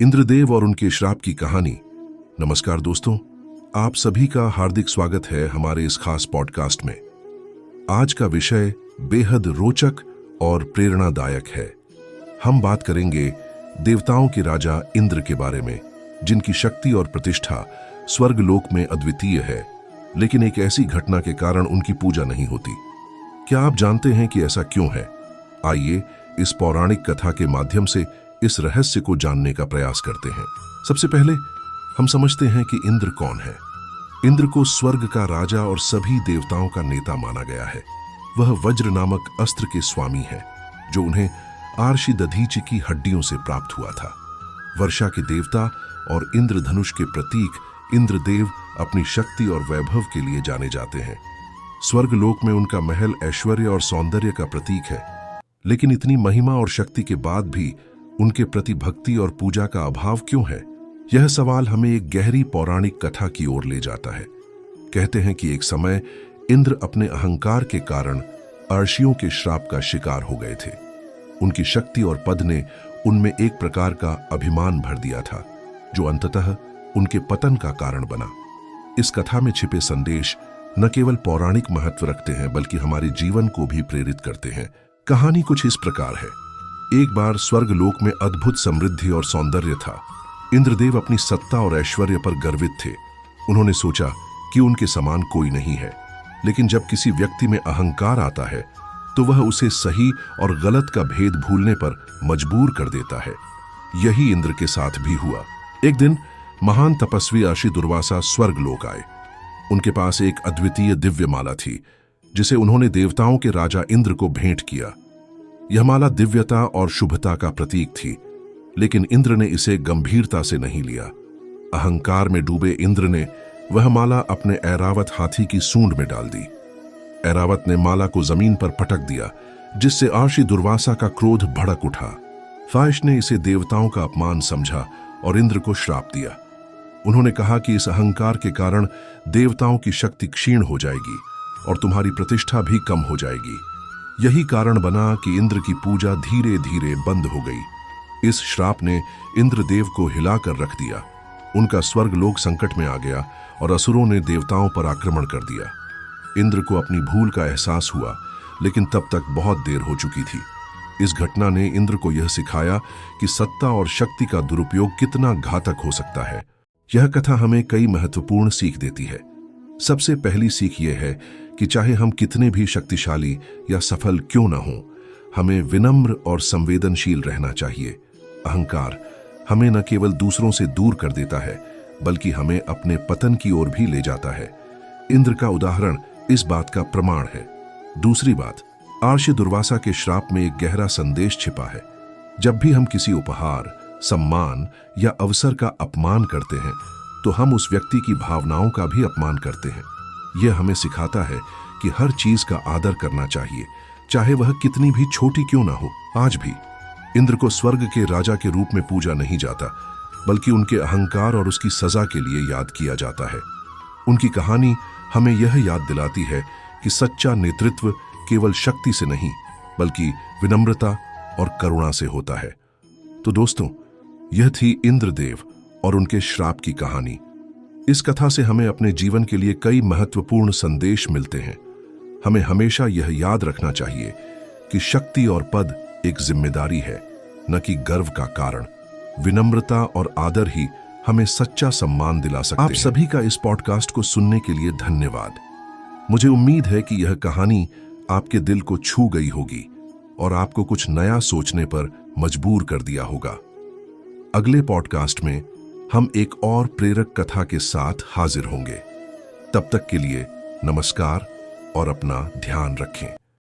इंद्रदेव और उनके श्राप की कहानी। नमस्कार दोस्तों, आप सभी का हार्दिक स्वागत है हमारे इस खास पॉडकास्ट में। आज का विषय बेहद रोचक और प्रेरणादायक है। हम बात करेंगे देवताओं के राजा इंद्र के बारे में, जिनकी शक्ति और प्रतिष्ठा स्वर्गलोक में अद्वितीय है, लेकिन एक ऐसी घटना के कारण उनकी पूजा नहीं होती। क्या आप जानते हैं कि ऐसा क्यों है? आइए इस पौराणिक कथा के माध्यम से इस रहस्य को जानने का प्रयास करते हैं। सबसे पहले हम समझते हैं कि इंद्र कौन है। इंद्र को स्वर्ग का राजा और सभी देवताओं का नेता माना गया है। वह वज्र नामक अस्त्र के स्वामी है, जो उन्हें आर्षि दधीचि की हड्डियों से प्राप्त हुआ था। वर्षा के देवता और इंद्रधनुष के प्रतीक इंद्रदेव अपनी शक्ति और वैभव के लिए जाने जाते हैं। स्वर्गलोक में उनका महल ऐश्वर्य और सौंदर्य का प्रतीक है, लेकिन इतनी महिमा और शक्ति के बाद भी उनके प्रति भक्ति और पूजा का अभाव क्यों है? यह सवाल हमें एक गहरी पौराणिक कथा की ओर ले जाता है। कहते हैं कि एक समय इंद्र अपने अहंकार के कारण अर्षियों के श्राप का शिकार हो गए थे। उनकी शक्ति और पद ने उनमें एक प्रकार का अभिमान भर दिया था, जो अंततः उनके पतन का कारण बना। इस कथा में छिपे संदेश न केवल पौराणिक महत्व रखते हैं, बल्कि हमारे जीवन को भी प्रेरित करते हैं। कहानी कुछ इस प्रकार है। एक बार स्वर्गलोक में अद्भुत समृद्धि और सौंदर्य था। इंद्रदेव अपनी सत्ता और ऐश्वर्य पर गर्वित थे। उन्होंने सोचा कि उनके समान कोई नहीं है। लेकिन जब किसी व्यक्ति में अहंकार आता है, तो वह उसे सही और गलत का भेद भूलने पर मजबूर कर देता है। यही इंद्र के साथ भी हुआ। एक दिन महान तपस्वी अर्षि दुर्वासा स्वर्गलोक आए। उनके पास एक अद्वितीय दिव्य माला थी, जिसे उन्होंने देवताओं के राजा इंद्र को भेंट किया। यह माला दिव्यता और शुभता का प्रतीक थी, लेकिन इंद्र ने इसे गंभीरता से नहीं लिया। अहंकार में डूबे इंद्र ने वह माला अपने ऐरावत हाथी की सूंड में डाल दी। ऐरावत ने माला को जमीन पर पटक दिया, जिससे अर्षि दुर्वासा का क्रोध भड़क उठा। फाइश ने इसे देवताओं का अपमान समझा और इंद्र को श्राप दिया। उन्होंने कहा कि इस अहंकार के कारण देवताओं की शक्ति क्षीण हो जाएगी और तुम्हारी प्रतिष्ठा भी कम हो जाएगी। यही कारण बना कि इंद्र की पूजा धीरे धीरे बंद हो गई। इस श्राप ने इंद्रदेव को हिलाकर रख दिया। उनका स्वर्गलोक संकट में आ गया और असुरों ने देवताओं पर आक्रमण कर दिया। इंद्र को अपनी भूल का एहसास हुआ, लेकिन तब तक बहुत देर हो चुकी थी। इस घटना ने इंद्र को यह सिखाया कि सत्ता और शक्ति का दुरुपयोग कितना घातक हो सकता है। यह कथा हमें कई महत्वपूर्ण सीख देती है। सबसे पहली सीख यह है कि चाहे हम कितने भी शक्तिशाली या सफल क्यों न हों, हमें विनम्र और संवेदनशील रहना चाहिए। अहंकार हमें न केवल दूसरों से दूर कर देता है, बल्कि हमें अपने पतन की ओर भी ले जाता है। इंद्र का उदाहरण इस बात का प्रमाण है। दूसरी बात, अर्षि दुर्वासा के श्राप में एक गहरा संदेश छिपा है। जब भी हम किसी उपहार, सम्मान या अवसर का अपमान करते हैं, तो हम उस व्यक्ति की भावनाओं का भी अपमान करते हैं। यह हमें सिखाता है कि हर चीज का आदर करना चाहिए, चाहे वह कितनी भी छोटी क्यों ना हो। आज भी इंद्र को स्वर्ग के राजा के रूप में पूजा नहीं जाता, बल्कि उनके अहंकार और उसकी सजा के लिए याद किया जाता है। उनकी कहानी हमें यह याद दिलाती है कि सच्चा नेतृत्व केवल शक्ति से नहीं, बल्कि विनम्रता और करुणा से होता है। तो दोस्तों, यह थी इंद्रदेव और उनके श्राप की कहानी। इस कथा से हमें अपने जीवन के लिए कई महत्वपूर्ण संदेश मिलते हैं। हमें हमेशा यह याद रखना चाहिए कि शक्ति और पद एक जिम्मेदारी है, न कि गर्व का कारण। विनम्रता और आदर ही हमें सच्चा सम्मान दिला सकते हैं। आप सभी का इस पॉडकास्ट को सुनने के लिए धन्यवाद। मुझे उम्मीद है कि यह कहानी आपके दिल को छू गई होगी और आपको कुछ नया सोचने पर मजबूर कर दिया होगा। अगले पॉडकास्ट में हम एक और प्रेरक कथा के साथ हाजिर होंगे। तब तक के लिए नमस्कार और अपना ध्यान रखें।